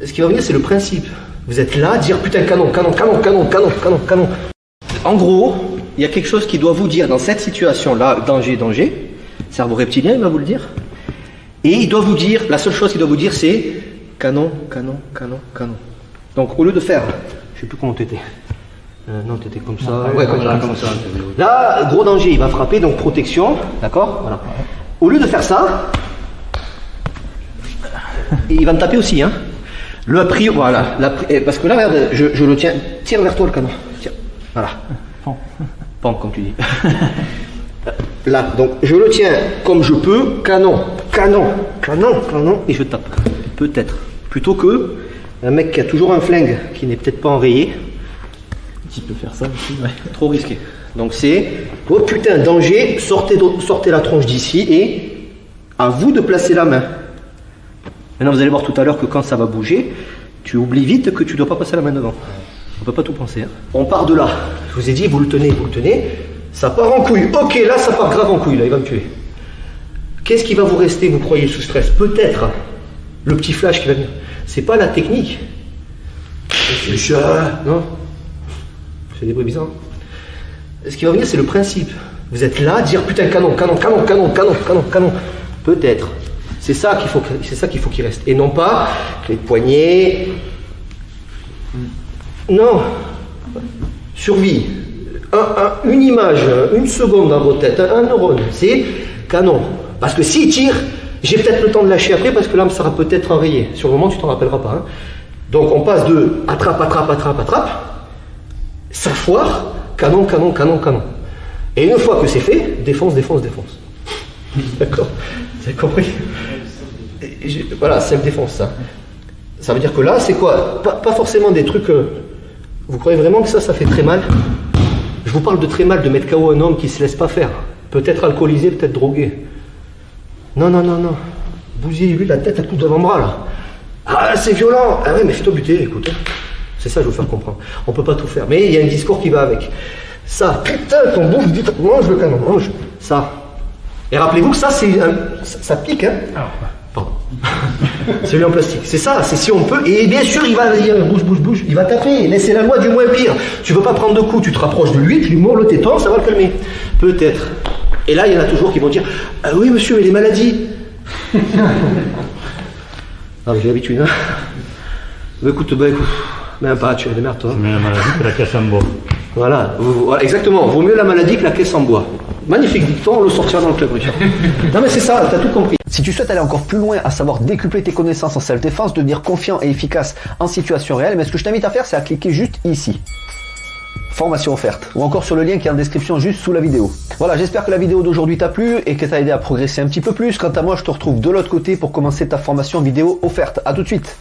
Ce qui va venir, c'est le principe. Vous êtes là, dire putain, canon, canon, canon, canon, canon, canon, canon. En gros, il y a quelque chose qui doit vous dire dans cette situation-là, danger, danger. Cerveau reptilien, il va vous le dire. Et il doit vous dire, la seule chose qu'il doit vous dire, c'est canon, canon, canon, canon. Donc au lieu de faire, je sais plus comment t'étais. Non, t'étais comme ça. Ouais, comme ça. Là, gros danger, il va frapper, donc protection, d'accord. Voilà. Au lieu de faire ça, il va me taper aussi, hein. Le prix, voilà. Parce que là, regarde, je le tiens. Tire vers toi le canon. Tiens. Voilà. Pan, comme tu dis. Là, donc je le tiens comme je peux, canon, canon, canon, canon, et je tape. Peut-être. Plutôt que un mec qui a toujours un flingue, qui n'est peut-être pas enrayé. Qui peut faire ça aussi, ouais. Trop risqué. Donc c'est, oh putain, danger, sortez la tronche d'ici et à vous de placer la main. Maintenant vous allez voir tout à l'heure que quand ça va bouger, tu oublies vite que tu ne dois pas passer la main devant. On ne peut pas tout penser. Hein. On part de là. Je vous ai dit, vous le tenez, ça part en couille. Ok, là ça part grave en couille, là, il va me tuer. Qu'est-ce qui va vous rester, vous croyez, sous stress? Peut-être le petit flash qui va venir. C'est pas la technique. C'est chat. Non. C'est des bruits bizarres. Ce qui va venir, c'est le principe. Vous êtes là, dire putain, canon, canon, canon, canon, canon, canon, canon. Peut-être. C'est ça qu'il faut qu'il reste. Et non pas les poignets. Non. Survie. Une image, une seconde dans votre tête, un neurone. C'est canon. Parce que s'il tire, j'ai peut-être le temps de lâcher après parce que l'âme sera peut-être enrayée. Sur le moment, tu t'en rappelleras pas. Hein. Donc on passe de attrape, attrape, attrape, attrape. Ça foire, canon, canon, canon, canon. Et une fois que c'est fait, défonce, défonce, défonce. D'accord? Vous avez compris? Voilà, c'est le défonce, ça. Ça veut dire que là, c'est quoi? Pas forcément des trucs... vous croyez vraiment que ça fait très mal? Je vous parle de très mal, de mettre KO un homme qui ne se laisse pas faire. Peut-être alcoolisé, peut-être drogué. Non, non, non, non. Bousillez-lui la tête à coup d'avant-bras, là. Ah, c'est violent. Ah ouais, mais fais-toi buter, écoute. C'est ça que je veux faire comprendre. On ne peut pas tout faire. Mais il y a un discours qui va avec. Ça, putain, ton bouffe, vite, mange le canon, mange. Ça. Et rappelez-vous que ça, ça pique, hein. Pardon. Celui en plastique. C'est ça, c'est si on peut. Et bien sûr, il va dire, bouge, bouge, bouge. Il va taper. Mais c'est la loi du moins pire. Tu veux pas prendre de coups, tu te rapproches de lui, tu lui mords le téton, ça va le calmer. Peut-être. Et là, il y en a toujours qui vont dire, ah oui, monsieur, mais les maladies. Ah, j'ai l'habitude, hein. Bah, écoute. Mais pas, tu démerde-toi. C'est mieux la maladie que la caisse en bois. Voilà, exactement. Vaut mieux la maladie que la caisse en bois. Magnifique dicton, on le sortira dans le club, Richard. Non mais c'est ça, t'as tout compris. Si tu souhaites aller encore plus loin, à savoir décupler tes connaissances en self-défense, devenir confiant et efficace en situation réelle, mais ce que je t'invite à faire, c'est à cliquer juste ici. Formation offerte. Ou encore sur le lien qui est en description juste sous la vidéo. Voilà, j'espère que la vidéo d'aujourd'hui t'a plu et qu'elle t'a aidé à progresser un petit peu plus. Quant à moi, je te retrouve de l'autre côté pour commencer ta formation vidéo offerte. À tout de suite.